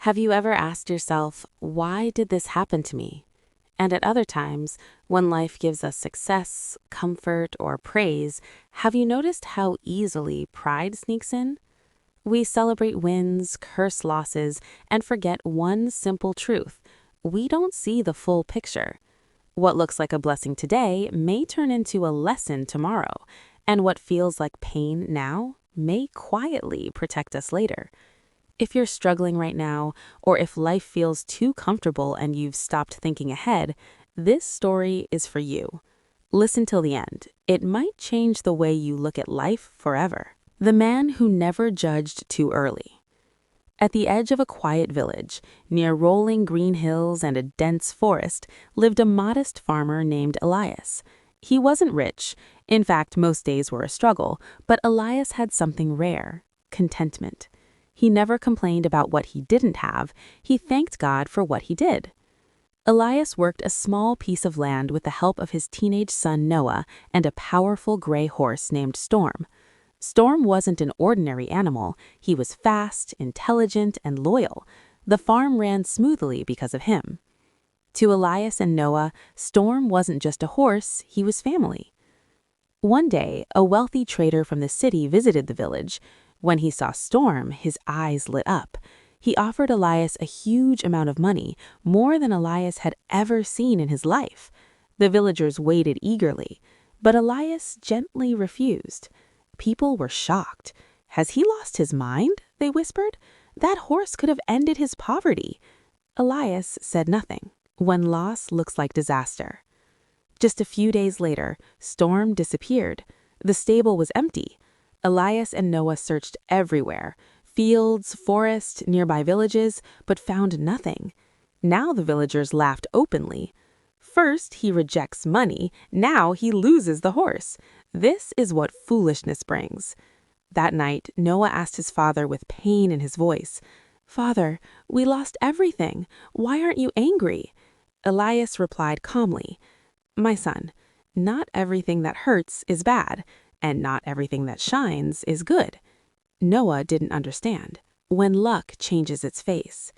Have you ever asked yourself, why did this happen to me? And at other times, when life gives us success, comfort, or praise, have you noticed how easily pride sneaks in? We celebrate wins, curse losses, and forget one simple truth. We don't see the full picture. What looks like a blessing today may turn into a lesson tomorrow, and what feels like pain now may quietly protect us later. If you're struggling right now, or if life feels too comfortable and you've stopped thinking ahead, this story is for you. Listen till the end. It might change the way you look at life forever. The Man Who Never Judged Too Early. At the edge of a quiet village, near rolling green hills and a dense forest, lived a modest farmer named Elias. He wasn't rich. In fact, most days were a struggle, but Elias had something rare: contentment. He never complained about what he didn't have. He thanked God for what he did. Elias worked a small piece of land with the help of his teenage son Noah and a powerful gray horse named Storm. Storm wasn't an ordinary animal. He was fast, intelligent, and loyal. The farm ran smoothly because of him. To Elias and Noah, Storm wasn't just a horse, he was family. One day, a wealthy trader from the city visited the village. When he saw Storm, his eyes lit up. He offered Elias a huge amount of money, more than Elias had ever seen in his life. The villagers waited eagerly, but Elias gently refused. People were shocked. "Has he lost his mind?" they whispered. "That horse could have ended his poverty." Elias said nothing. When loss looks like disaster. Just a few days later, Storm disappeared. The stable was empty. Elias and Noah searched everywhere: fields, forests, nearby villages, but found nothing. Now the villagers laughed openly. First he rejects money, now he loses the horse. This is what foolishness brings. That night, Noah asked his father with pain in his voice, "Father, we lost everything. Why aren't you angry?" Elias replied calmly, "My son, not everything that hurts is bad, and not everything that shines is good." Noah didn't understand. When luck changes its face.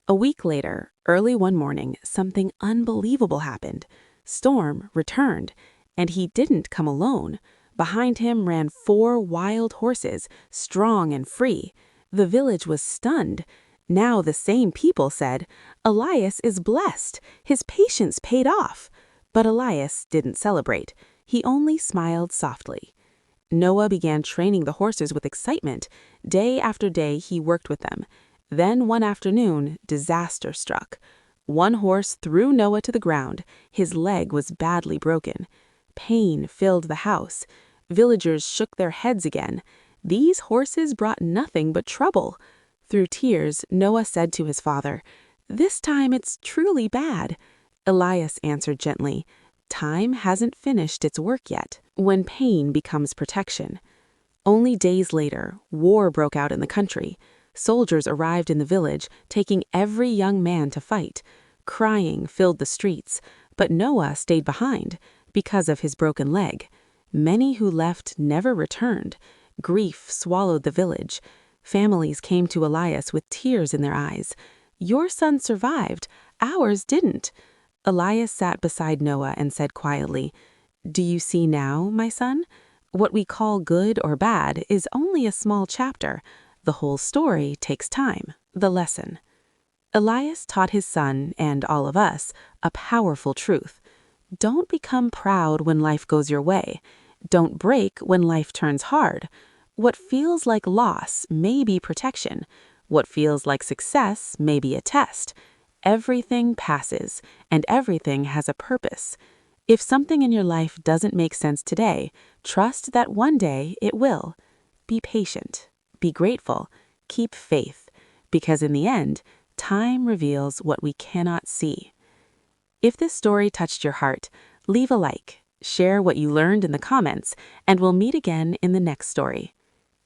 A week later, early one morning, something unbelievable happened. Storm returned, and he didn't come alone. Behind him ran 4 wild horses, strong and free. The village was stunned. Now the same people said, "Elias is blessed. His patience paid off." But Elias didn't celebrate. He only smiled softly. Noah began training the horses with excitement. Day after day he worked with them. Then one afternoon, disaster struck. One horse threw Noah to the ground. His leg was badly broken. Pain filled the house. Villagers shook their heads again. These horses brought nothing but trouble. Through tears, Noah said to his father, "This time it's truly bad." Elias answered gently, "Time hasn't finished its work yet." When pain becomes protection. Only days later, war broke out in the country. Soldiers arrived in the village, taking every young man to fight. Crying filled the streets, but Noah stayed behind because of his broken leg. Many who left never returned. Grief swallowed the village. Families came to Elias with tears in their eyes. "Your son survived, ours didn't." Elias sat beside Noah and said quietly, "Do you see now, my son? What we call good or bad is only a small chapter. The whole story takes time." The lesson. Elias taught his son, and all of us, a powerful truth. Don't become proud when life goes your way. Don't break when life turns hard. What feels like loss may be protection. What feels like success may be a test. Everything passes, and everything has a purpose. If something in your life doesn't make sense today, trust that one day it will. Be patient. Be grateful. Keep faith. Because in the end, time reveals what we cannot see. If this story touched your heart, leave a like, share what you learned in the comments, and we'll meet again in the next story.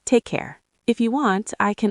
Take care. If you want, I can